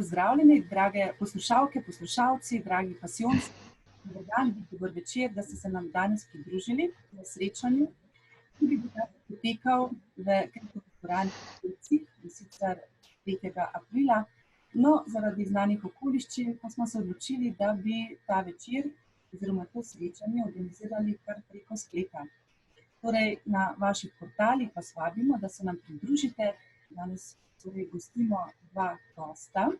pozdravljeni, drage poslušalke, poslušalci, dragi pasijonci. Dober dan, dober večer, da ste se nam danes pridružili v srečanju, ki bi potekal v dvorani Pecih, in sicer 3. aprila. No, zaradi znanih okoliščin pa smo se odločili, da bi ta večer oziroma to srečanje organizirali kar preko spleta. Torej, na vaših portalih vas vabimo, da se nam pridružite. Danes torej gostimo dva gosta,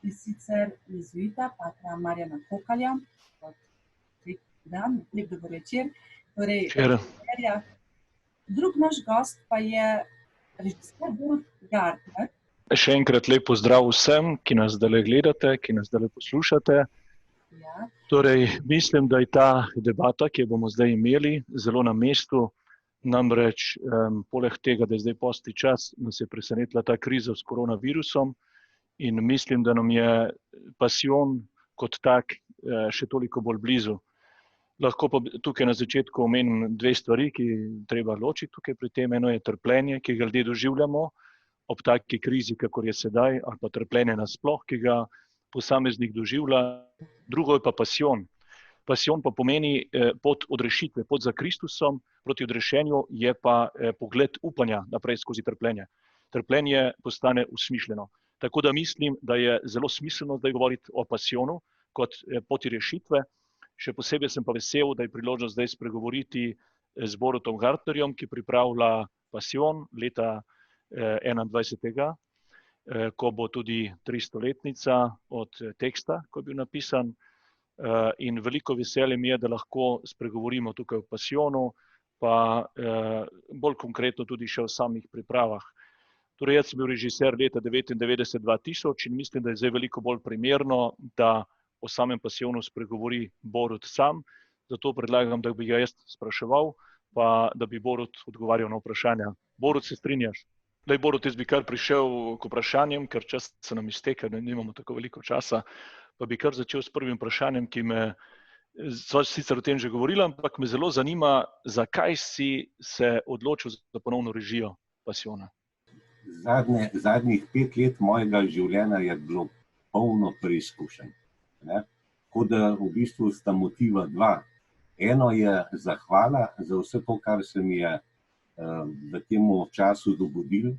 in sicer jezuita, patra Marjana Kokalja, lep dan, lep dober večer. Torej, drug naš gost pa je režiser Borut Gardner. Še enkrat lep pozdrav vsem, ki nas zdajle gledate, ki nas zdajle poslušate. Ja. Torej, mislim, da je ta debata, ki jo bomo zdaj imeli, zelo na mestu. Namreč, poleg tega, da je zdaj postni čas, nas je presenetila ta kriza s koronavirusom in mislim, da nam je pasijon kot tak še toliko bolj blizu. Lahko pa tukaj na začetku omenim dve stvari, ki treba ločiti tukaj pri tem. Eno je trpljenje, ki ga ljudje doživljamo ob taki krizi, kakor je sedaj, ali pa trpljenje nasploh, ki ga posameznik doživlja. Drugo je pa pasijon. Pasijon pa pomeni pot odrešitve, pot za Kristusom, proti odrešenju je pa pogled upanja naprej skozi trpljenje. Trpljenje postane usmišljeno. Tako da mislim, da je zelo smiselno zdaj govoriti o pasijonu kot poti rešitve. Še posebej sem pa vesel, da je priložnost zdaj spregovoriti z Borutom Gardnerjem, ki pripravlja pasijon leta 21. Ko bo tudi 300-letnica od teksta, ko je bil napisan. In veliko veselje mi je, da lahko spregovorimo tukaj o pasijonu, pa bolj konkretno tudi še o samih pripravah. Torej, jaz sem bil režiser leta 1999-2000 in mislim, da je zdaj veliko bolj primerno, da o samem pasijonu spregovori Borut sam. Zato predlagam, da bi ga jaz spraševal, pa da bi Borut odgovarjal na vprašanja. Borut, se strinjaš? Daj, Borut, jaz bi kar prišel k vprašanjem, ker čas se nam izteka, nimamo tako veliko časa. Pa bi kar začel s prvim vprašanjem, ki me, so sicer o tem že govorila, ampak me zelo zanima, zakaj si se odločil za ponovno režijo pasijona? Zadnjih 5 let mojega življenja je bilo polno preizkušenj. Tako da v bistvu sta motiva dva. Eno je zahvala za vse to, kar se mi je v tem času dogodilo,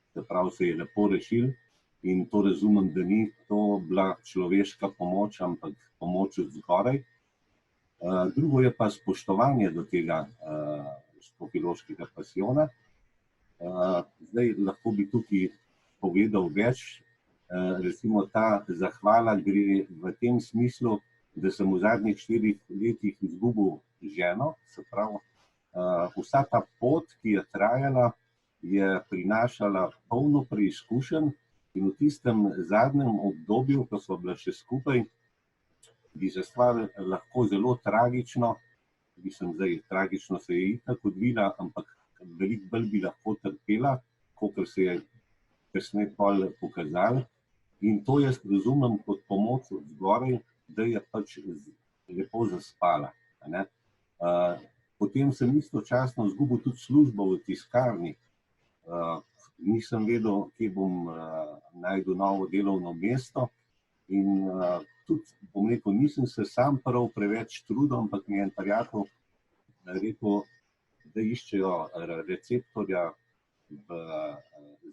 se pravi, se je lepo rešil. In to razumem, da ni to bila človeška pomoč, ampak pomoč od zgoraj. Drugo je pa spoštovanje do tega škofjeloškega pasijona. Zdaj lahko bi tukaj povedal več. Recimo ta zahvala gre v tem smislu, da sem v zadnjih 4 letih izgubil ženo. Se pravi, vsa ta pot, ki je trajala, je prinašala polno preizkušenj. In v tistem zadnjem obdobju, ko smo bili še skupaj, bi se stvar lahko zelo tragično, zdaj tragično se je itak odvila, ampak veliko bolj bi lahko trpela, kakor se je kasneje pol pokazalo. In to jaz razumem kot pomoč od zgoraj, da je pač lepo zaspala. Potem sem istočasno izgubil tudi službo v tiskarni. Nisem vedel, kje bom našel novo delovno mesto in tudi, bom rekel, nisem se sam prav preveč trudil, ampak mi je en prijatelj rekel, da iščejo receptorja v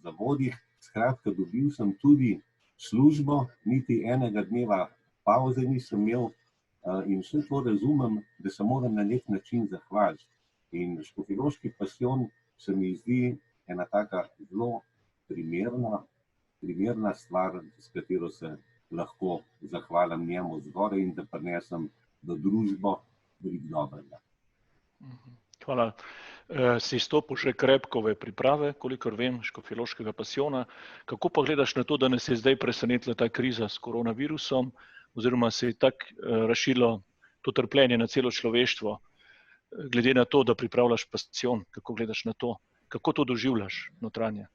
zavodih. Skratka, dobil sem tudi službo, niti enega dneva pavze nisem imel in vse to razumem, da se moram na nek način zahvaliti. In škofjeloški pasijon se mi zdi ena taka zelo primerna stvar, s katero se lahko zahvalim njemu zgoraj in da prinesem v družbo veliko dobrega. Hvala. Si stopil še krepko v priprave, kolikor vem, škofjeloškega pasijona. Kako pa gledaš na to, da nas je zdaj presenetila ta kriza s koronavirusom, oziroma se je tako razširilo to trpljenje na celo človeštvo, glede na to, da pripravljaš pasijon? Kako gledaš na to? Kako to doživljaš notranje?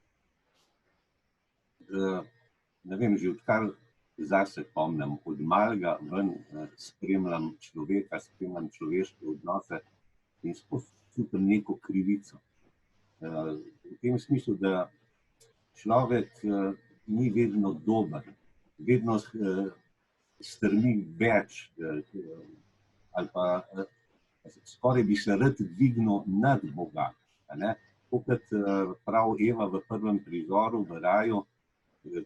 Ne vem, že odkar zase pomnim, od malega ven spremljam človeka, spremljam človeške odnose in čutim neko krivico. V tem smislu, da človek ni vedno dober vedno strmi več, ali pa skoraj bi se rad dvignil nad Boga. Kot pravi Eva v prvem prizoru v raju,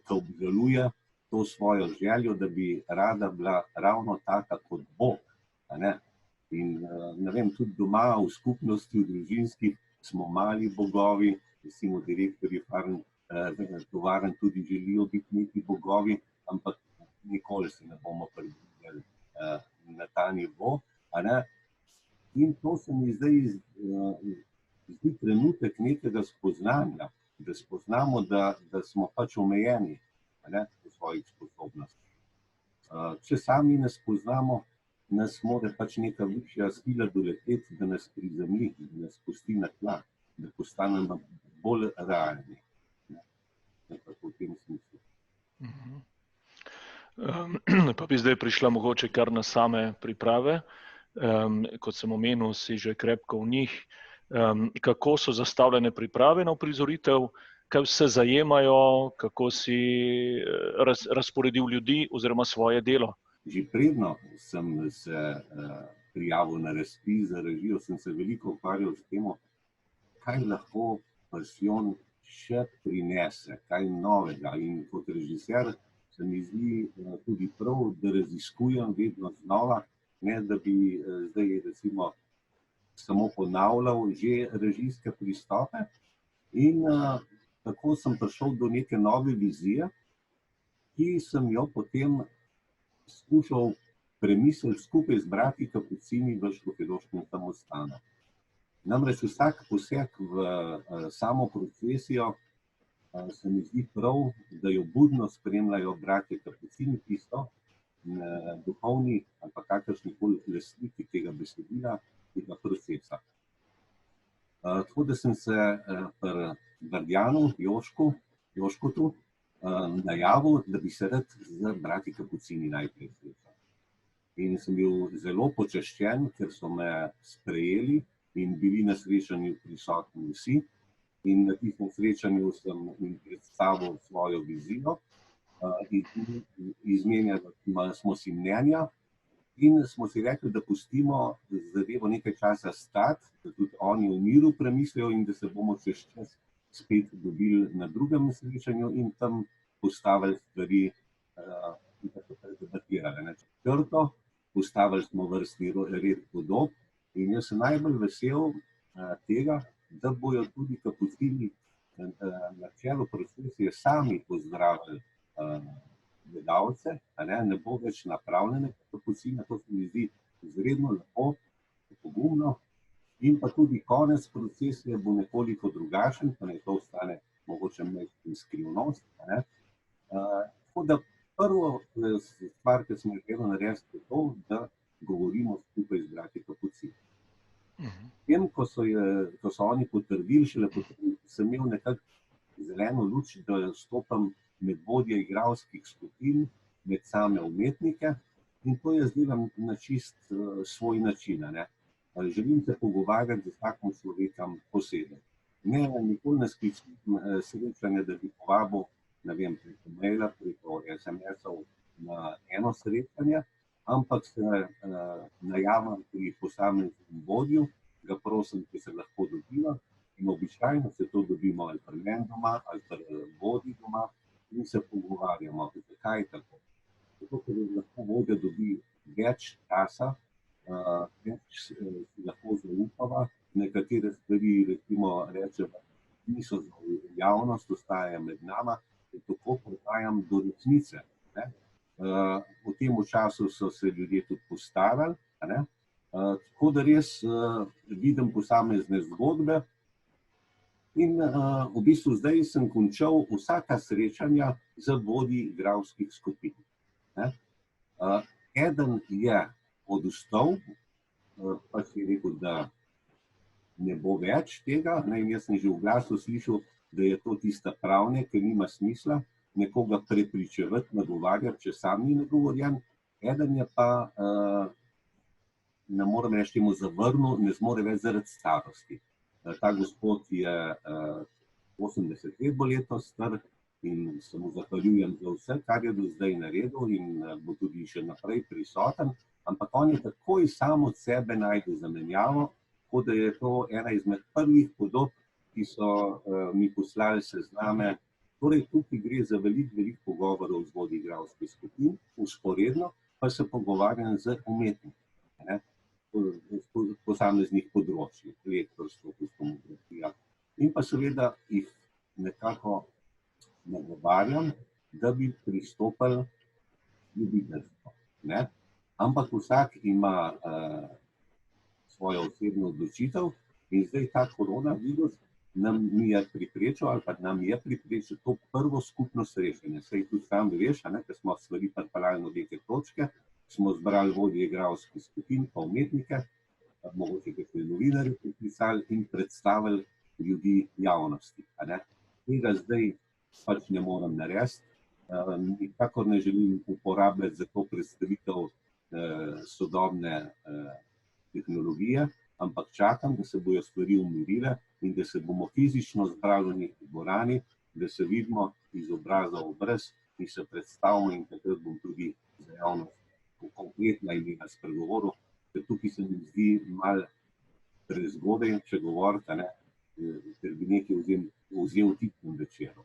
ko obžaluje to svojo željo, da bi rada bila ravno taka kot Bog. In ne vem, tudi doma v skupnosti, v družinskih smo mali bogovi, recimo direktorji tovarn tudi želijo biti neki bogovi, ampak nikoli se ne bomo približali na ta nivo. In to se mi zdaj zdi trenutek nekega spoznanja, da spoznamo, da smo pač omejeni v svojih sposobnostih. Če sami ne spoznamo, nas mora pač neka višja sila doleteti, da nas prizemlji, da nas spusti na tla, da postanemo bolj realni. Nekako v tem smislu. Pa bi zdaj prišla mogoče kar na same priprave. Kot sem omenil, si že krepko v njih. Kako so zastavljene priprave na uprizoritev, kaj vse zajemajo, kako si razporedil ljudi oziroma svoje delo? Že predno sem se prijavil na razpis za režijo, sem se veliko ukvarjal s tem, kaj lahko Pasijon še prinese, kaj novega. In kot režiser se mi zdi tudi prav, da raziskujem vedno znova, ne da bi zdaj recimo samo ponavljal že režijske pristope. In tako sem prišel do neke nove vizije, ki sem jo potem skušal premisliti skupaj z brati Kapucini v Škofjeloškem samostanu. Namreč vsak poseg v samo procesijo se mi zdi prav, da jo budno spremljajo bratje Kapucini, ki so duhovni ali pa kakršnikoli lastniki tega besedila, tega procesa. Tako da sem se pri Brdjanu, Joškotu, najavil, da bi se rad z brati Kapucini najprej srečal. In sem bil zelo počaščen, ker so me sprejeli in bili na srečanju prisotni vsi. In na tistem srečanju sem jim predstavil svojo vizijo, izmenjali smo si mnenja in smo si rekli, da pustimo zadevo nekaj časa stati, da tudi oni v miru premislijo in da se bomo čez čas spet dobili na drugem srečanju in tam postavili stvari in tako debatirali. Četrto, postavili smo vrstni red podob in jaz sem najbolj vesel tega, da bojo tudi Kapucini na čelu procesije sami pozdravili gledalce, ne bo več napravljene Kapucine, to se mi zdi izredno lepo, pogumno. In pa tudi konec procesije bo nekoliko drugačen, pa naj to ostane mogoče majhna skrivnost. Tako da prvo stvar, ki smo želeli narediti, je to, da govorimo skupaj z brati Kapucini. Potem, ko so oni potrdili, šele potem sem imel nekako zeleno luč, da stopam med vodje igralskih skupin, med same umetnike in to jaz delam na čist svoj način. Želim se pogovarjati z vsakim človekom posebej. Nikoli ne sklicujem srečanja, da bi povabil, ne vem, preko maila, preko SMS-ov na eno srečanje, ampak se najavim pri posameznem vodju, ga prosim, če se lahko dobiva in običajno se to dobimo ali pri meni doma ali pri vodji doma in se pogovarjamo. Zakaj tako? Zato, ker lahko vodja dobi več časa, več si lahko zaupava, nekatere stvari, recimo, rečemo, niso za javnost, ostajajo med nama, in tako prihajam do resnice. V tem času so se ljudje tudi postarali, tako da res vidim posamezne zgodbe in v bistvu zdaj sem končal vsaka srečanja z vodji igralskih skupin. Eden je odustal, pač je rekel, da ne bo več tega, in jaz sem že v glasu slišal, da je to tista pravnja, ker nima smisla nekoga prepričevati, nagovarjati, če sam ni nagovorjen. Eden je pa, ne morem reči temu zavrnil, ne zmore več zaradi starosti. Ta gospod je 80 let bo letos star in se mu zahvaljujem za vse, kar je do zdaj naredil in bo tudi še naprej prisoten, ampak on je takoj sam od sebe najde zamenjavo, kot da je to ena izmed prvih podob, ki so mi poslali sezname. Torej, tukaj gre za veliko pogovorov z vodji igralskih skupin, vzporedno pa se pogovarjam z umetniki, posameznih področjih, lektorstvo, kostumografija. In pa seveda jih nekako nagovarjam, da bi pristopili ljubiteljsko. Ampak vsak ima svojo osebno odločitev in zdaj ta koronavirus nam je priprečil to prvo skupno srečanje. Saj tudi sam veš, ker smo stvari pripeljali na neke točke, smo zbrali vodje igralskih skupin, pa umetnike, mogoče kakšne novinarje pripisali in predstavili ljudi javnosti. Tega zdaj pač ne morem narediti, nikakor ne želim uporabljati za to predstavitev sodobne tehnologije, ampak čakam, da se bojo stvari umirile in da se bomo fizično zbrali v neki dvorani, da se vidimo iz obraza v obraz in se predstavimo in takrat bom tudi za javnost konkretna imena spregovoril, ker tukaj se mi zdi malo prezgodaj, če govorite, ker bi nekaj vzel tipnem večeru.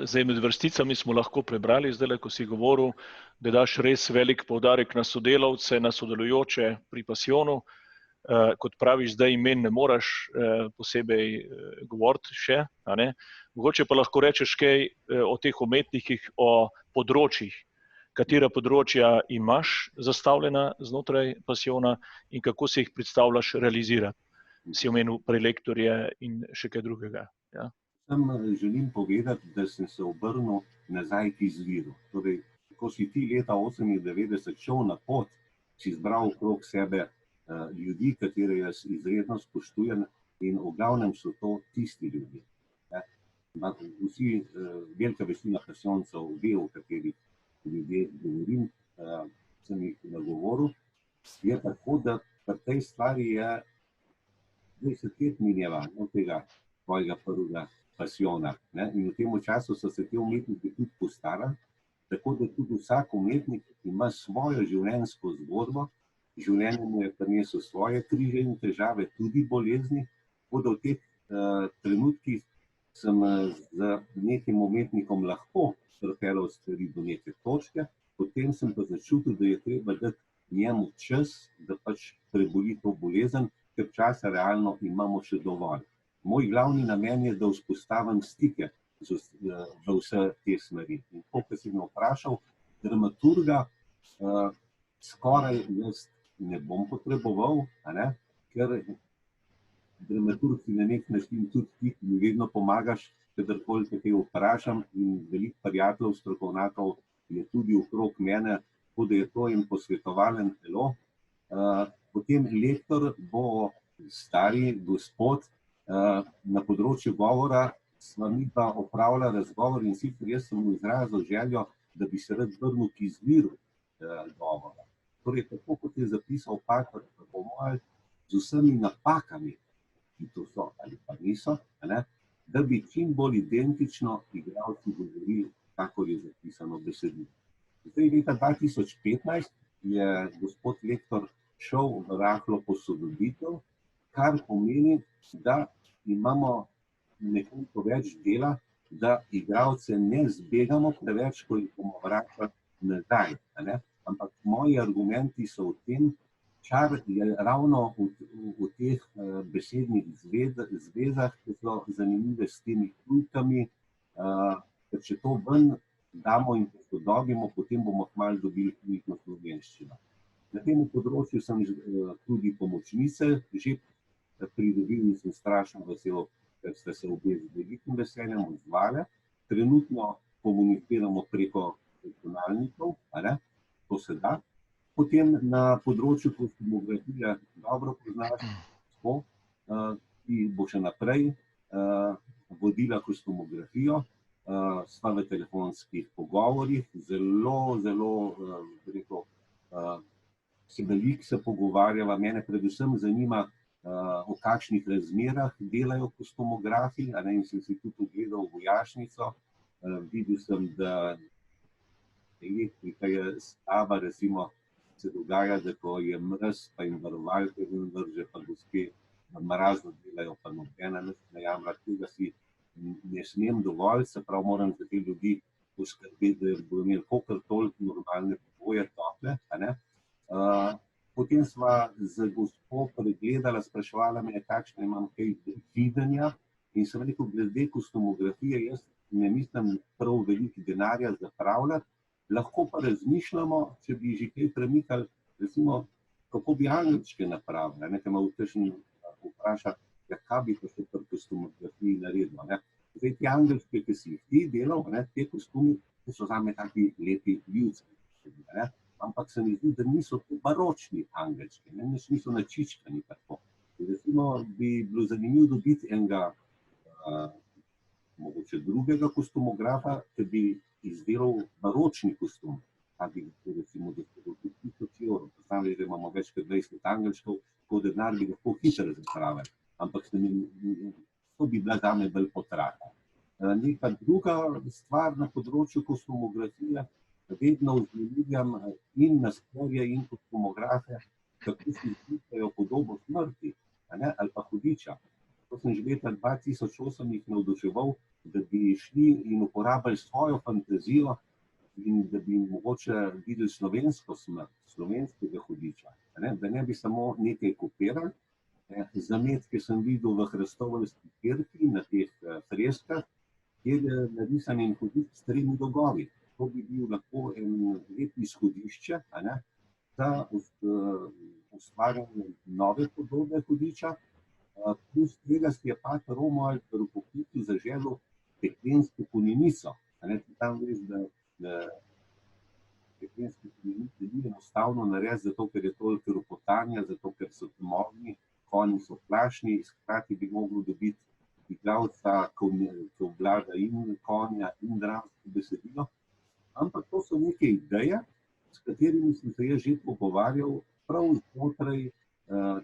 Zdaj med vrsticami smo lahko prebrali, zdaj, ko si govoril, da daš res velik poudarek na sodelavce, na sodelujoče pri pasijonu. Kot praviš, zdaj imen ne moraš posebej govoriti še. Mogoče pa lahko rečeš kaj o teh umetnikih, o področjih. Katera področja imaš zastavljena znotraj pasijona in kako se jih predstavljaš realizirati? Si omenil prelektorje in še kaj drugega. Sam želim povedati, da sem se obrnil nazaj k izviru. Torej, ko si ti leta 1998 šel na pot, si zbral okrog sebe ljudi, katere jaz izredno spoštujem in v glavnem so to tisti ljudje. Vsi, velika večina pasijoncev ve, o katerih ljudje govorim, sem jih nagovoril. Je tako, da pri tej stvari je 20 let mineva od tega tvojega prvega pasijona. In v tem času so se te umetniki tudi postarali, tako da tudi vsak umetnik ima svojo življenjsko zgodbo, življenje mu je prineslo svoje križe in težave, tudi bolezni, tako da v teh trenutkih sem z nekim umetnikom lahko pripeljal stvari do neke točke, potem sem pa začutil, da je treba dati njemu čas, da pač preboli to bolezen, ker časa realno imamo še dovolj. Moj glavni namen je, da vzpostavim stike v vse te smeri. In ko si me vprašal, dramaturga skoraj jaz ne bom potreboval, ker dramaturg si na nek način tudi ti mi vedno pomagaš, kadarkoli te kaj vprašam in veliko prijateljev, strokovnjakov je tudi okrog mene, tako da je to en posvetovalen telo. Potem lektor bo stari gospod, na področju govora sva mi pa opravila razgovor in sicer jaz sem mu izrazil željo, da bi se rad vrnil k izviru govora. Torej, tako kot je zapisal Pater, po mojem, z vsemi napakami, ki to so ali pa niso, da bi čim bolj identično igralci govorili, kakor je zapisano v besedilu. Zdaj, leta 2015 je gospod lektor šel v rahlo posodobitev, kar pomeni, da imamo nekoliko več dela, da igralce ne zbegamo preveč, ko jih bomo vračali nazaj. Ampak moji argumenti so v tem, čar je ravno v teh besednih zvezah, ki so zanimive s temi tujkami, ker če to ven damo in posodobimo, potem bomo kmalu dobili knjižno slovenščino. Na tem področju sem tudi pomočnice že pridobil in sem strašno vesel, ker ste se obe z velikim veseljem odzvali. Trenutno komuniciramo preko računalnikov, to se da. Potem na področju kostumografije dobro poznaš, ki bo še naprej vodila kostumografijo, sva v telefonskih pogovorih, zelo, rekel, se veliko se pogovarjava. Mene predvsem zanima v kakšnih razmerah delajo kostumografi, in sem si tudi ogledal vojašnico. Videl sem, da elektrika je slaba, recimo se dogaja, da ko je mraz, pa jim varovalke vrže, pa gospe v mrazu delajo, pa nobena ne jamra. Tega si ne smem dovolj, se pravi, moram za te ljudi poskrbeti, da bodo imeli kolikor toliko normalne pogoje, tople. Potem sva z gospo pregledala, spraševala me, kakšne imam kaj videnja, in sem rekel, glede kostumografije, jaz ne mislim prav veliki denarja zapravljati, lahko pa razmišljamo, če bi že kaj premikali, recimo, kako bi angelčke napravili, nekaj me vpraša, kaj bi pa še pri kostumografiji naredilo. Zdaj, ti angelčke, ki si jih ti delal, te kostumi, so zame taki lepi ljudski, ampak se mi zdi, da niso baročni angelčki, niso načičkani tako. Recimo bi bilo zanimivo dobiti enega mogoče drugega kostumografa, ki bi izdelal baročni kostum, pa bi recimo dobil 1000 evrov. Poznam, da imamo več kot 20 angelčkov, tako denar bi lahko hitro zapravili, ampak to bi bila zame bolj potrata. Neka druga stvar na področju kostumografije, vedno vznemirjam in nasporje in kostumografe, kako si izmišljajo podobo smrti, ali pa hudiča. To sem že leta 2008 jih navduševal, da bi šli in uporabili svojo fantazijo in da bi mogoče videli slovensko smrt, slovenskega hudiča, da ne bi samo nekaj kopirali. Zametke sem videl v Hrastoveljski cerkvi na teh freskah, kjer je narisan en hudič s 3 rogovi. To bi bil lahko en lep izhodišče za ustvarjanje nove podobe hudiča. Plus tega si je pater Romuald v Rokopitju zaželel peklensko konjenico. Tam veš, da peklenske konjenice ni enostavno narediti, zato ker je toliko ropotanja, zato ker so močni, konji so plašni, hkrati bi mogli dobiti igralca, ki obvlada in konja in dramsko besedilo. Ampak to so neke ideje, s katerimi sem se jaz že pogovarjal prav znotraj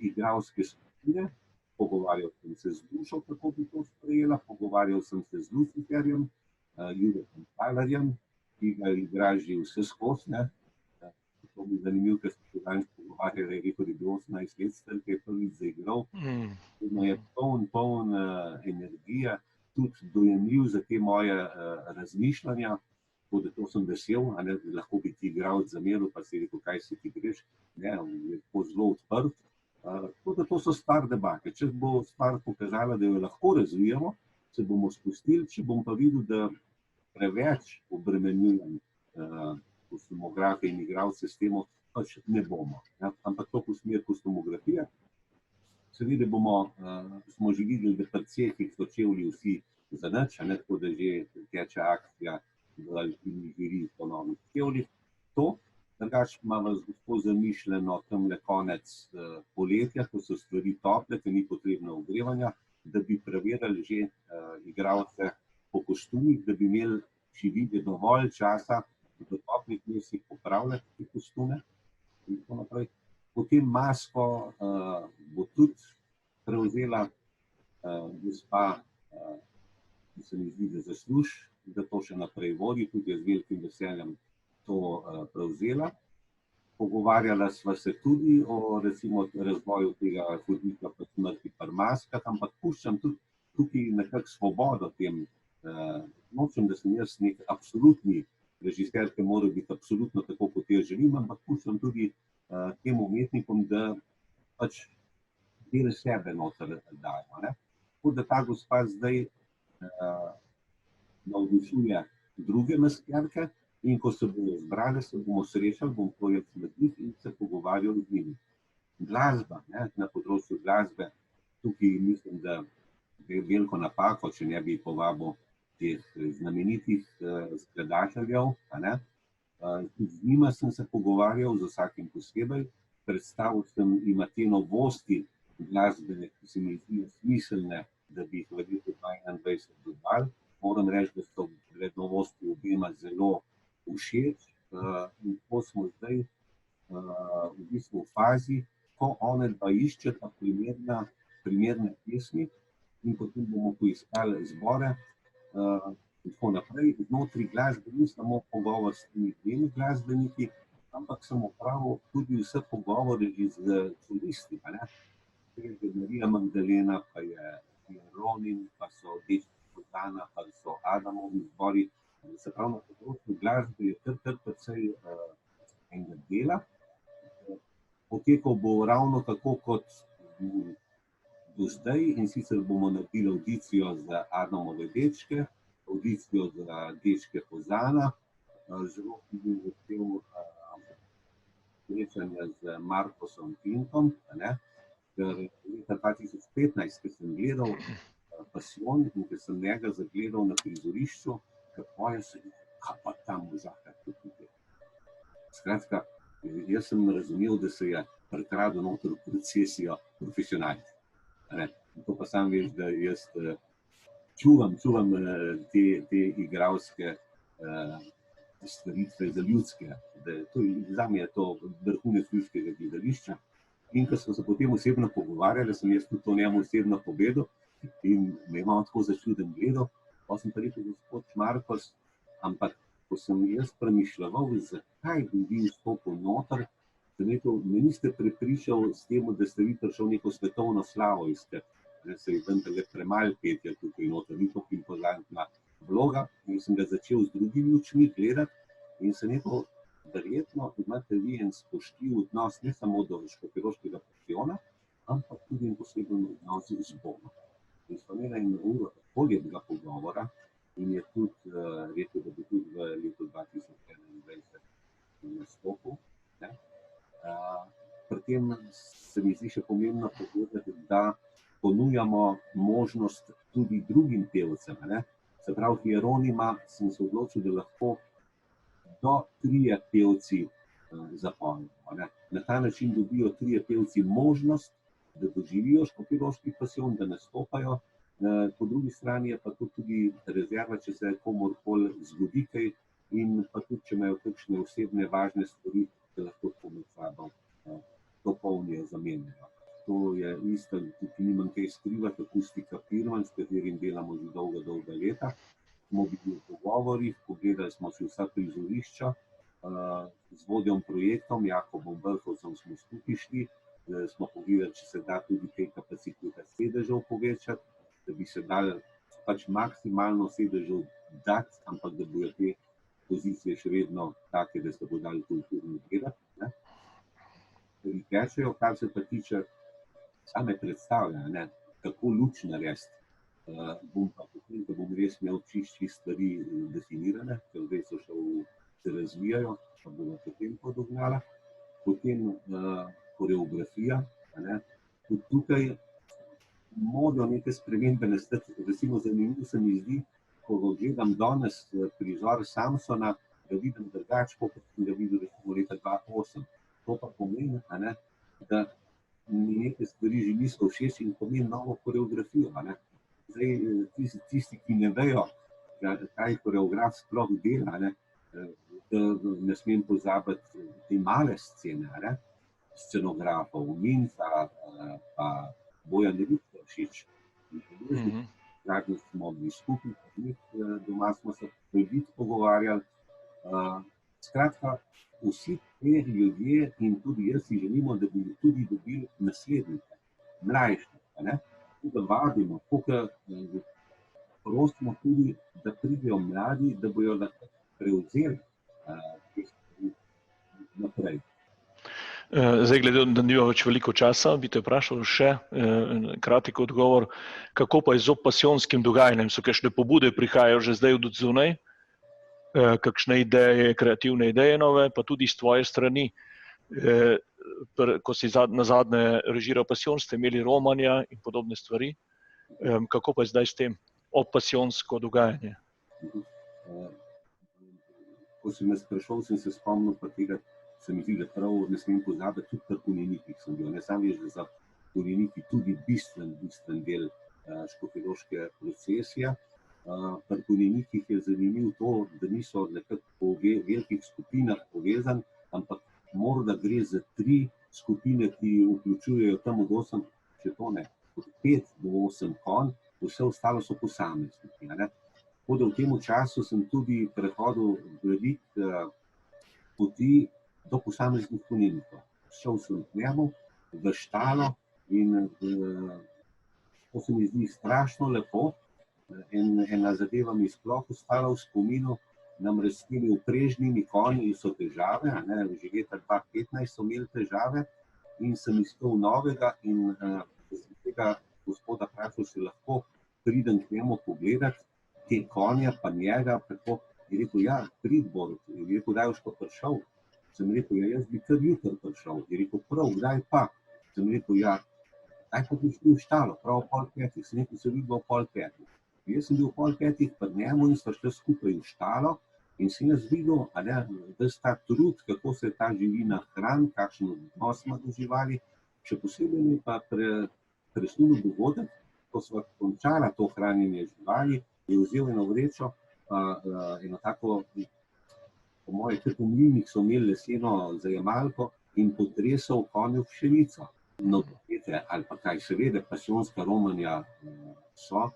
igralske skupine. Pogovarjal sem se z Dušo, kako bi to sprejela, pogovarjal sem se z Luciferjem, Juretom Talarjem, ki ga igra že vse skozi. To bi zanimivo, ker smo se danes pogovarjali, je rekel, da je bil 18 let star, ki je prvič zaigral. Je poln energije, tudi dojemljiv za te moje razmišljanja. Tako da to sem vesel, lahko bi ti igralec zameril, pa si rekel, kaj si ti greš. Je tako zelo odprt. Tako da to so stvar debate. Če bo stvar pokazala, da jo lahko razvijamo, se bomo spustili, če bom pa videl, da preveč obremenjujem kostumografe in igralce s tem, pač ne bomo. Ampak to v smer kostumografije. Seveda smo že videli, da pri cehih so čevlji vsi za nič, tako da že teče akcija v alpini žiri po novih čevljih. To, drugače imamo z gospo zamišljeno tamle konec poletja, ko so stvari tople, ki ni potrebno ogrevanja, da bi preverjali že igralce po kostumih, da bi imeli še videti dovolj časa v toplih mesecih popravljati te kostume in tako naprej. Potem masko bo tudi prevzela gospa, ki se mi zdi, da zasluži, da to še naprej vodi, tudi jaz z velikim veseljem to prevzela. Pogovarjala sva se tudi o recimo razvoju tega hudiča pa smrti pri maskah, ampak puščam tudi tukaj nekako svobodo tem. Nočem, da sem jaz nek absolutni režiser, ki mora biti absolutno tako, kot jaz želim, ampak puščam tudi tem umetnikom, da pač del sebe noter dajo. Tako da ta gospa zdaj navdušuje druge maskerke in ko se bomo zbrali, se bomo srečali, bom projekt med njih in se pogovarjal z njimi. Glasba, na področju glasbe, tukaj mislim, da je veliko napako, če ne bi povabil teh znamenitih skladateljev. Z njima sem se pogovarjal, z vsakim posebej. Predstavil sem jim te novosti glasbene, ki se mi zdijo smiselne, da bi jih v letu 2021 dodali. Moram reči, da so bile novosti obema zelo všeč. In tako smo zdaj v bistvu v fazi, ko one dva iščeta primerna primerne pesmi in potem bomo poiskali zbore in tako naprej. Znotraj glasbe ni samo pogovor s temi dvemi glasbeniki, ampak sem opravil tudi vse pogovore z solisti. Marija Magdalena, pa je Ronin, pa so Dečki Fotana, pa so Adamovi zbori. Se pravi, na področju glasbe je kar precej enega dela. Potekal bo ravno tako kot do zdaj, in sicer bomo naredili audicijo za Adamove dečke, audicijo za Dečke Fozana, zelo tudi zahtev srečanja z Markosom Finkom, ker leta 2015, ko sem gledal Pasijon in ko sem njega zagledal na prizorišču, ker poje se, kaj pa tam možaka tukaj. Skratka, jaz sem razumel, da se je prikradel noter v procesijo profesionalci. To pa sam veš, da jaz čuvam te igralske stvaritve za ljudske. Zame je to vrhunec ljudskega gledališča. In ko smo se potem osebno pogovarjali, sem jaz tudi to njemu osebno povedal in me je malo tako začuden gledal. Pa sem pa rekel, gospod Markos, ampak ko sem jaz premišljal, zakaj bi vi vstopil noter, sem rekel, me niste prepričal s tem, da ste vi prišel neko svetovno slavo iskati. Se je tam tale premalo petja tukaj noter, ni to impozantna vloga. In sem ga začel z drugimi očmi gledati in sem rekel, verjetno imate vi en spoštljiv odnos ne samo do Škofjeloškega pasijona, ampak tudi en poseben odnos z Bogom. In smo imeli eno uro tako lepega pogovora in je tudi rekel, da bi tudi v letu 2021 nastopil. Pri tem se mi zdi še pomembno povedati, da ponujamo možnost tudi drugim pevcem. Se pravi, Hieronima sem se odločil, da lahko do 3 pevci zapojejo. Na ta način dobijo 3 pevci možnost, da doživijo Škofjeloški pasijon, da nastopajo. Po drugi strani je pa to tudi rezerva, če se komorkoli zgodi kaj in pa tudi, če imajo kakšne osebne važne stvari, da lahko med sabo dopolnijo, zamenjajo. To je isto, ki nimam kaj skrivati, Akustika Pirman, s katerim delamo že dolga leta. Smo bili v pogovorih, pogledali smo si vsa prizorišča, z vodjom projektom, Jakobom Brhovcem smo skupaj šli, smo pogledali, če se da tudi kaj kapaciteta sedežev povečati, da bi se dali pač maksimalno sedežev dati, ampak da bojo te pozicije še vedno take, da se bo dali kulturno gledati. Tečejo, kar se pa tiče same predstavlja, kako luč narediti. Bom pa potem, da bom res imel čišči stvari definirane, ker zdaj se razvijajo, pa bomo potem podognala. Potem koreografija. Tudi tukaj morajo neke spremembe nastati. Recimo zanimivo se mi zdi, ko gledam danes prizor Samsona, da vidim drugače, kot sem ga videl leta 2008. To pa pomeni, da mi neke stvari že niso všeč in pomeni novo koreografijo. Zdaj, tisti, ki ne vejo, kaj koreograf sploh dela, da ne smem pozabiti te male scene, scenografov, Minca, pa Bojan Riktoršič. Zadnji smo bili skupaj, doma smo se veliko pogovarjali. Skratka, vsi te ljudje in tudi jaz si želimo, da bi tudi dobili naslednike, mlajše. Da vadimo, prosimo tudi, da pridejo mladi, da bojo lahko prevzeli naprej. Zdaj, glede, da nima več veliko časa, bi te vprašal še kratek odgovor, kako pa je z pasijonskim dogajanjem? So kakšne pobude prihajajo že zdaj od zunaj? Kakšne ideje, kreativne ideje nove, pa tudi s tvoje strani? Ko si nazadnje režiral pasijon, ste imeli romanja in podobne stvari. Kako pa je zdaj s tem opasijonsko dogajanje? Ko si me sprašal, sem se spomnil pa tega, se mi zdi, da prav ne smem pozabiti, tudi pri Konjenikih sem bil. Ne sam veš, da za Konjeniki tudi bistven del škofjeloške procesije. Pri Konjenikih je zanimivo to, da niso nekako v velikih skupinah povezani, ampak morda gre za 3 skupine, ki vključujejo tam od 8, če to ne, od 5 do 8 konj, vse ostalo so posamezniki. Tako da v tem času sem tudi prehodil veliko poti do posameznih konjenikov. Šel sem k njemu v štalo in to se mi zdi strašno lepo. Ena zadeva mi sploh ostala v spominu, namreč s temi vprežnimi konji so težave, že leta 2015 so imeli težave in sem iskal novega in sem tega gospoda vprašal, če lahko pridem k njemu pogledat te konje, pa njega, tako je rekel, ja, prid Borut, je rekel, kdaj boš pa prišel? Sem rekel, ja, jaz bi kar jutri prišel, je rekel, prav, kdaj pa? Sem rekel, ja, kaj pa ti šli v štalo, prav 4:30, sem rekel, se videl 4:30. Jaz sem bil 4:30 pri njemu in sva šli skupaj v štalo in sem jaz videl, da sta trud, kako se ta živina hrani, kakšen odnos ima do živali, še posebej mi pa presunil dogodek, ko sva končala to hranjenje živali, je vzel eno vrečo, eno tako, po moje, kot v mlinih so imeli leseno zajemalko in potresal konju pšenico. No, ali pa kaj, seveda, pasijonska romanja so,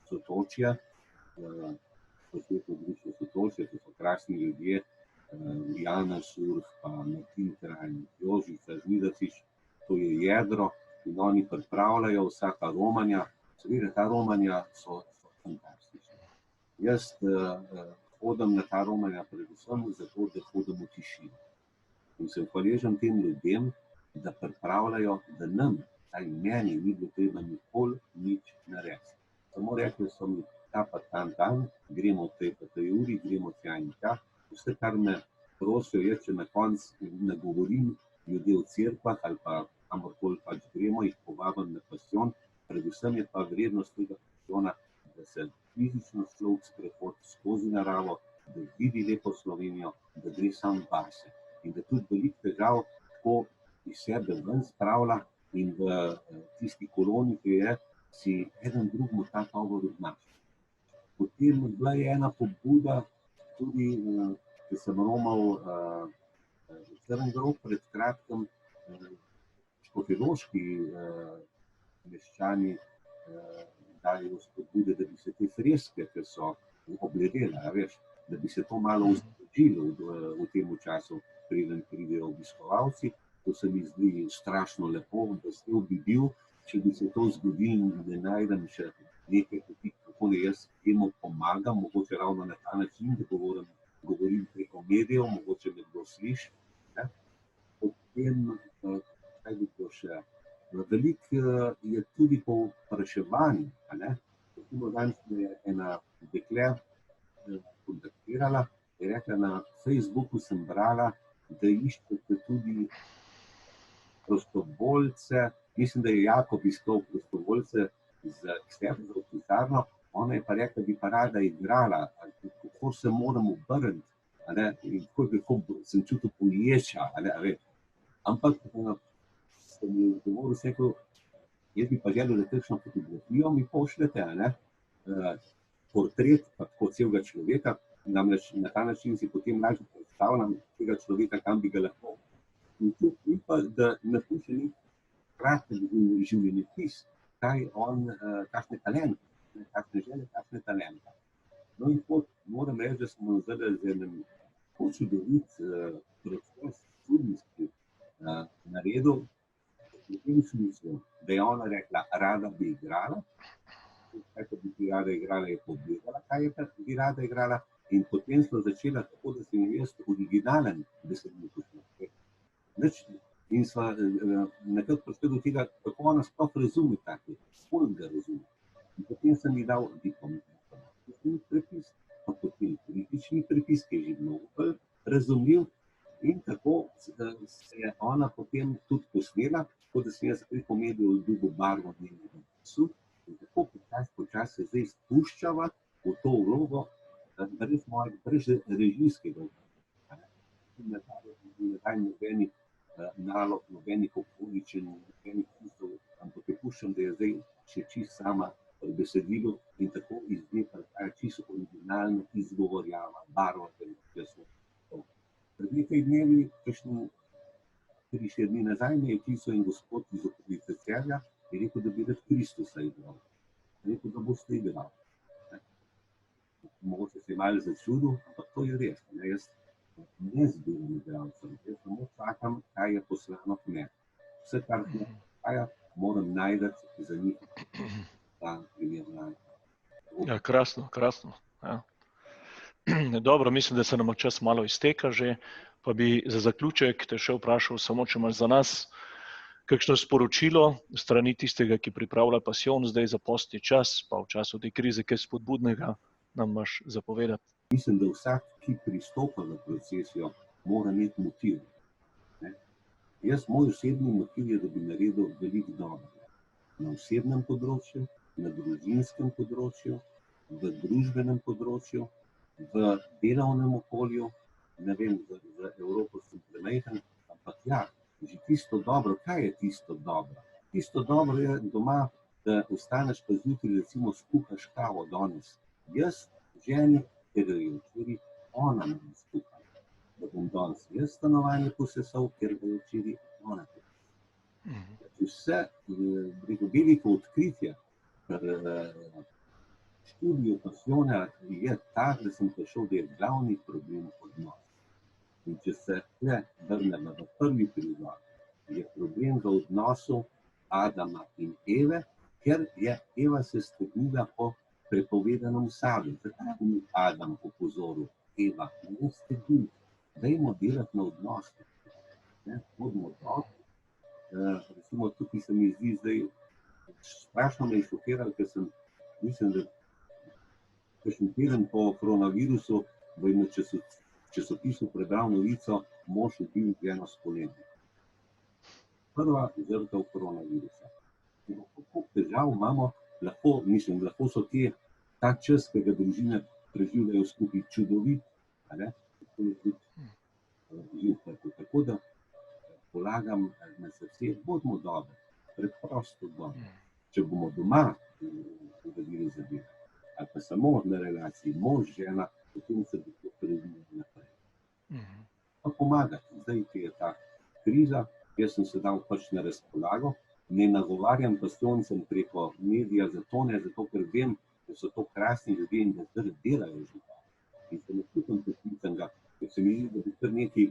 Sotočja, Sotočja, to so krasni ljudje, Jana Šurh, pa Martin Kralj, Jožica Žnidarčič, to je jedro in oni pripravljajo vsaka romanja. Seveda, ta romanja so fantastična. Jaz hodim na ta romanja predvsem zato, da hodim v tišino. In sem hvaležen tem ljudem, da pripravljajo, da nam, taj meni, ni bilo treba nikoli nič narediti. Samo rekli so mi, ta pa dan, gremo v tej uri, gremo tja in tja. Vse, kar me prosijo, je, če na koncu nagovorim ljudi v cerkvah ali pa kamorkoli pač gremo, jih povabim na pasijon. Predvsem je pa vrednost tega pasijona, da se fizično človek sprehodi skozi naravo, da vidi lepo Slovenijo, da gre sam vase. In da tudi veliko težav tako iz sebe ven spravlja in v tisti koloni, ki je, si eden drugemu ta tovor odnaša. Potem bila je ena pobuda, tudi, ko sem romal v Crngrov pred kratkim, škofjeloški meščani dajo spodbude, da bi se te freske, ki so obledele, da bi se to malo ustrežilo v tem času, preden pridejo obiskovalci. To se mi zdi strašno lepo, vesel bi bil, če bi se to zgodilo, da najdem še nekaj poti, kako ne jaz temu pomagam, mogoče ravno na ta način, da govorim preko medijev, mogoče me kdo sliši. Potem, kaj bi to še? Veliko je tudi povpraševanje. Danes me je ena dekle kontaktirala, je rekla, na Facebooku sem brala, da iščete tudi prostovoljce, mislim, da je Jakob iskal prostovoljce za eksterno pisarno, ona je pa rekla, bi pa rada igrala, kako se moram obrniti, in kako sem čutil poječa, ampak sem ji odgovoril, rekel, jaz bi pa želel, da kakšno fotografijo mi pošljete, portret pa tako celega človeka, namreč na ta način si potem lažje predstavljam tega človeka, kam bi ga lahko. In pa, da napiše nek kratek življenjepis, kaj on, kakšne talente, kakšne želje, kakšne talente. No in moram reči, da smo zdaj z enim čudovit proces študijski naredil, v tem smislu, da je ona rekla, rada bi igrala, kaj pa bi rada igrala, je povedala, kaj je pa bi rada igrala, in potem smo začela tako, da sem jaz originalen besedni posnetek. In sva nekako prišli do tega, kako ona sploh razume take, koliko ga razume. In potem sem ji dal diplomatični prepis, pa potem kritični prepis, ki je že mnogo bolj razumljiv, in tako se je ona potem tudi posnela, tako da sem jaz preko medijev dobil barvo njenega glasu, in tako počasi se zdaj spuščava v to vlogo, brez režijskega vloga. Ne daj nobenih nalog, nobenih okoličen, nobenih čustov, ampak je puščam, da je zdaj še čisto sama besedilo in tako izgleda čisto originalno izgovorjava, barva tega glasu. Pred nekaj dnevi, kakšni 3-4 dni nazaj, me je pisal en gospod iz okolice Celja Je rekel, da bi rad Kristusa igral. Je rekel, da boste igral. Mogoče se je malo začudil, ampak to je res. Jaz ne zbiram igralcev, jaz samo čakam, kaj je poslano k meni. Vse, kar se dogaja, moram najti za njih ta primer. Ja, krasno, krasno. Ja. Dobro, mislim, da se nam čas malo izteka že, pa bi za zaključek te še vprašal samo, če imaš za nas kakšno sporočilo strani tistega, ki pripravlja Pasijon zdaj za postni čas, pa v času te krize, kaj spodbudnega nam imaš zapovedati. Mislim, da vsak, ki pristopa v procesijo, mora imeti motiv. Moj osebni motiv je, da bi naredil veliko dobrega. Na osebnem področju, na družinskem področju, v družbenem področju, v delovnem okolju, ne vem, za Evropo sem premajhen, ampak ja, že tisto dobro. Kaj je tisto dobro? Tisto dobro je doma, da ostaneš pa zjutraj, recimo skuhaš kavo danes. Jaz ženi, ker je včeraj ona nam skuhala. Da bom danes jaz stanovanje posesal, ker je včeraj ona. Vse veliko odkritja, kar študiju Pasijona je tak, da sem prišel, da je glavni problem odnos. In če se tle vrnemo v prvi prizor, je problem v odnosu Adama in Eve, ker je Eva se stegnila po prepovedanem sadju. Zakaj ni Adam opozoril Eva? Ne stegnila. Dajmo delati na odnosu. Bodimo dobri. Recimo tukaj se mi zdi zdaj, strašno me je šokiralo, ker sem, mislim, da kakšen teden po koronavirusu v enem časopisu prebral novico, mož ubil ženo s kolenom. Prva žrtev koronavirusa. Kako težav imamo, lahko so ta čas, ki ga družine preživljajo skupaj, čudovit, tako da polagam na srce, bodimo dobri, preprosto dobri. Če bomo doma uredili zadeve, ali pa samo na relaciji mož, žena, potem se bo to prevedilo naprej. Pa pomagati. Zdaj, ki je ta kriza, jaz sem se dal pač na razpolago, ne nagovarjam Pasijoncem preko medija, zato ker vem, da so to krasni ljudje in da zdaj delajo že. In se ne čutim poklicanega, ker se mi zdi, da bi kar nekaj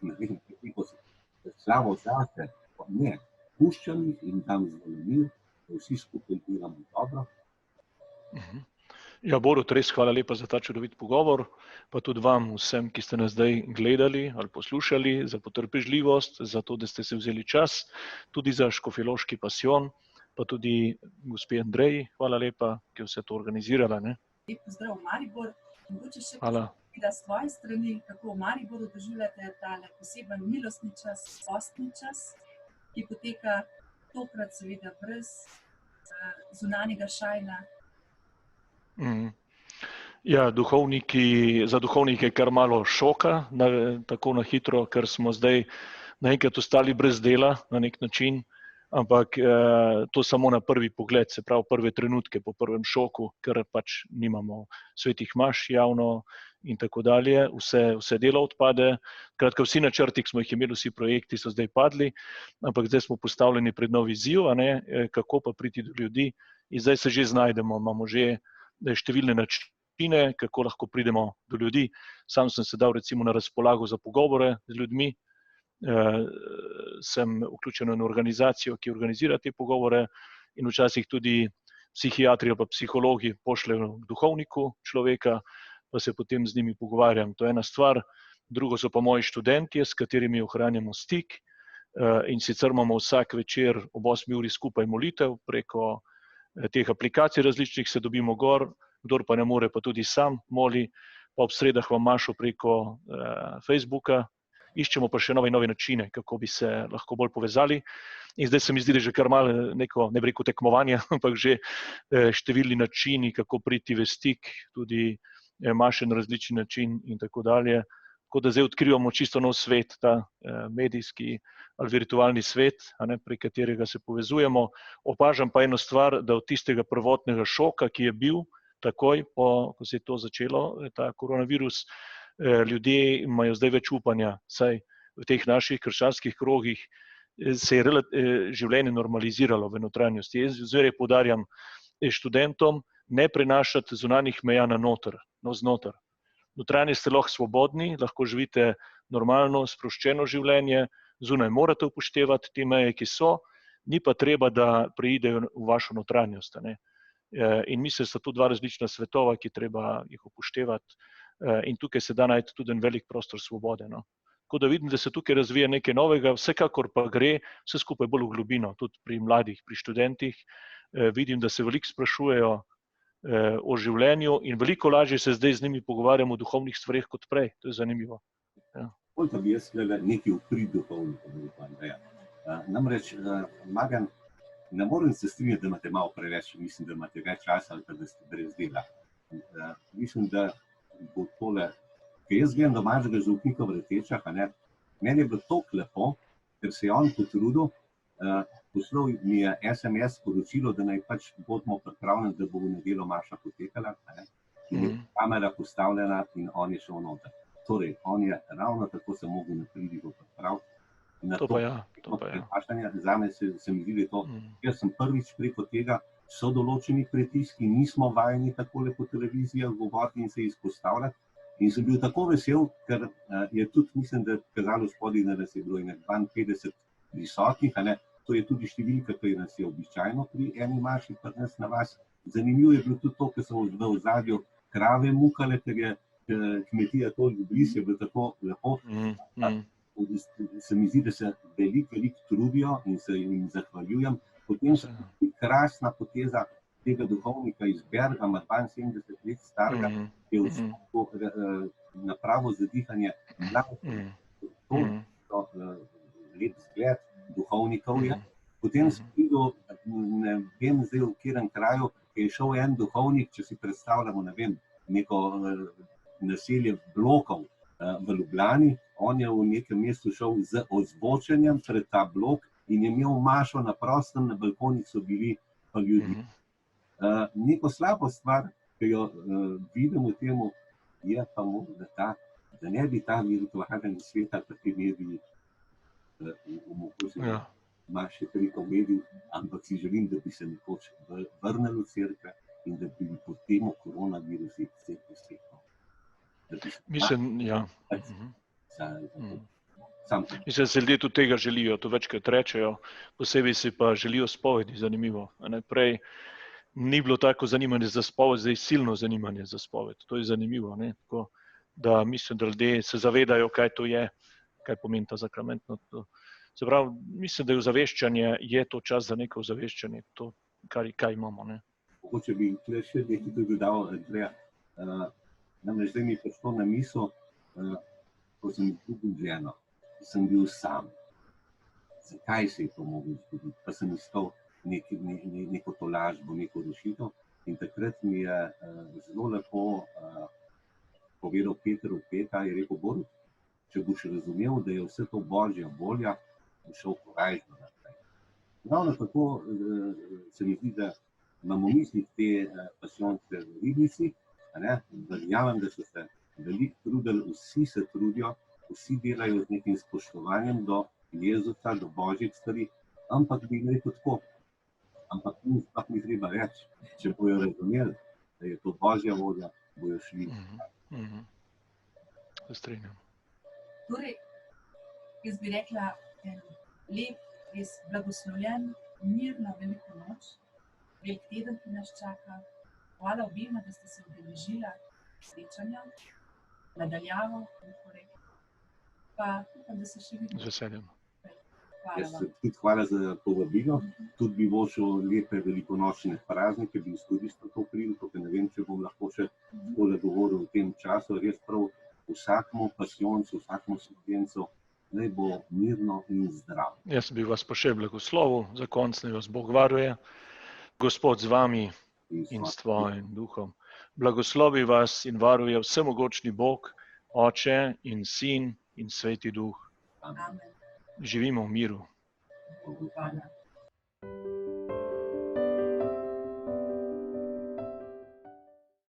ne vem, kako se slavo zase, ne, puščam jih in dam zvolenil, da vsi skupaj delamo dobro. Ja, Borut, res hvala lepa za ta čudovit pogovor, pa tudi vam vsem, ki ste nas zdaj gledali ali poslušali, za potrpežljivost, za to, da ste se vzeli čas, tudi za Škofjeloški Pasijon, pa tudi gospe Andreji, hvala lepa, ki je vse to organizirala. Lep pozdrav v Maribor. Mogoče še Hvala. s tvoje strani, kako v Mariboru doživljate tale poseben milostni čas, postni čas, ki poteka tokrat seveda brez zunanjega šajna. Ja, za duhovnike je kar malo šoka, tako na hitro, ker smo zdaj naenkrat ostali brez dela na nek način, ampak to samo na prvi pogled, se pravi prve trenutke po prvem šoku, ker pač nimamo svetih maš javno in tako dalje, vse delo odpade. Kratka, vsi načrti, ki smo jih imeli, vsi projekti so zdaj padli, ampak zdaj smo postavljeni pred nov izziv, kako pa priti do ljudi in zdaj se že znajdemo, imamo že številne načine, kako lahko pridemo do ljudi. Sam sem se dal recimo na razpolago za pogovore z ljudmi, sem vključen v organizacijo, ki organizira te pogovore in včasih tudi psihiatri ali pa psihologi pošljejo k duhovniku človeka, pa se potem z njimi pogovarjam. To je ena stvar. Drugo so pa moji študentje, s katerimi ohranjamo stik in sicer imamo vsak večer ob 8 uri skupaj molitev preko teh aplikacij različnih, se dobimo gor, kdor pa ne more, pa tudi sam moli, pa ob sredah vam mašo preko Facebooka. Iščemo pa še nove načine, kako bi se lahko bolj povezali. In zdaj se mi zdi, da že kar malo neko, ne bi rekel tekmovanje, ampak že številni načini, kako priti v stik, tudi maše na različni način in tako dalje. Tako da zdaj odkrivamo čisto nov svet, ta medijski ali virtualni svet, prek katerega se povezujemo. Opažam pa eno stvar, da od tistega prvotnega šoka, ki je bil takoj, ko se je to začelo, ta koronavirus, ljudje imajo zdaj več upanja, saj v teh naših krščanskih krogih se je življenje normaliziralo v notranjosti. Jaz zmeraj poudarjam študentom, ne prenašati zunanjih meja na noter, navznoter. Notranji ste lahko svobodni, lahko živite normalno, sproščeno življenje, zunaj morate upoštevati te meje, ki so, ni pa treba, da preidejo v vašo notranjost. Ne? In mislim, da sta tu dva različna svetova, ki treba jih upoštevati, in tukaj se da najti tudi en velik prostor svobode. No? Tako da vidim, da se tukaj razvija nekaj novega, vsekakor pa gre vse skupaj bolj v globino, tudi pri mladih, pri študentih. Vidim, da se veliko sprašujejo o življenju in veliko lažje se zdaj z njimi pogovarjamo o duhovnih stvareh kot prej. To je zanimivo. Ja. Koliko bi jaz nekaj vprid duhovnikov. Namreč, Marjan, ne morem se strinjati, da imate malo preveč, mislim, da imate več časa ali da ste brez dela. Mislim, da bo tole, ker jaz gledam domačega župnika v Retečah, meni je bilo toliko lepo, ker se je on potrudil, poslal mi je SMS sporočilo, da naj pač bodimo pripravljeni, da bo v nedeljo maša potekala, in je kamera postavljena in on je šel noter. Torej, on je ravno tako se mogel na pridigo pripraviti. To pa ja. Zame se mi zdi, da to, jaz sem prvič preko tega, so določeni pritiski, nismo vajeni takole po televizijah govoriti in se izpostavljati. In sem bil tako vesel, ker je tudi, mislim, da kazalo spodaj, da nas je bilo 52 prisotnih, to je tudi številka, ki nas je običajno pri eni maši, pri nas na vas. Zanimivo je bilo tudi to, ker so v ozadju krave mukale, ker je kmetija toliko blizu, je bilo tako lepo. Se mi zdi, da se veliko trudijo in se jim zahvaljujem. Potem se krasna poteza tega duhovnika iz Bergama, 72 let starega, ki je vstopil napravo za dihanje lep zgled duhovnikov je. Potem sem videl, ne vem zdaj v katerem kraju, ki je šel en duhovnik, če si predstavljamo, ne vem, neko naselje blokov v Ljubljani, on je v nekem mestu šel z ozvočenjem pred ta blok in je imel mašo na prostem, na balkonih so bili pa ljudi. Neko slabo stvar, ki jo vidim v temu, je pa morda da ne bi ta virtualni svet ali pa te mediji omogočili, še toliko medijev, ampak si želim, da bi se nekoč vrnili v cerkve in da bi po temu koronavirusu vse posekal. Mislim, ja. Mislim, da se ljudje tudi tega želijo, to večkrat rečejo, posebej si pa želijo spovedi, zanimivo. Prej ni bilo tako zanimanje za spoved, zdaj silno zanimanje za spoved. To je zanimivo, ne? Tako, da mislim, da ljudje se zavedajo, kaj to je, kaj pomeni ta sakrament. Se pravi, mislim, da je ozaveščanje, je to čas za neko ozaveščanje, to, kaj imamo. Ne? Mogoče bi še nekaj tudi dodal, Andreja. Namreč zdaj mi je prišlo na misel, ko sem izgubil ženo, sem bil sam. Zakaj se je to moglo zgoditi? Pa sem iskal neko tolažbo, neko rešitev. In takrat mi je zelo lepo povedal Peter Opeta, je rekel, Borut, če boš razumel, da je vse to Božja volja, bo šel korajžno naprej. Ravno tako se mi zdi, da imamo v mislih te pasijonske ribnici, verjamem, da so se veliko trudili, vsi se trudijo, vsi delajo z nekim spoštovanjem do Jezusa, do Božjih stvari, ampak bi rekel tako, ampak ni treba reči, če bojo razumeli, da je to Božja volja, bojo šli. Se strinjam. Torej, jaz bi rekla, lep, res blagoslovljen, mirna veliko noč, velik teden, ki nas čaka. Hvala obima, da ste se udeležila srečanja, nadaljavo, pa upam, da se še vidimo. Z veseljem. Hvala za povabilo. Tudi bi vošel lepe velikonočne praznike, bi izkoristil to priliko, ker ne vem, če bom lahko še takole govoril v tem času. Res prav vsakmu pasijoncu, vsakmu slovencu, naj bo mirno in zdrav. Jaz bi vas pa še blagoslovil, za konec naj vas Bog varuje. Gospod z vami in s tvojim duhom. Blagoslovi vas in varuje vsemogočni Bog, Oče in Sin in Sveti Duh. Amen. Živimo v miru. Hvala.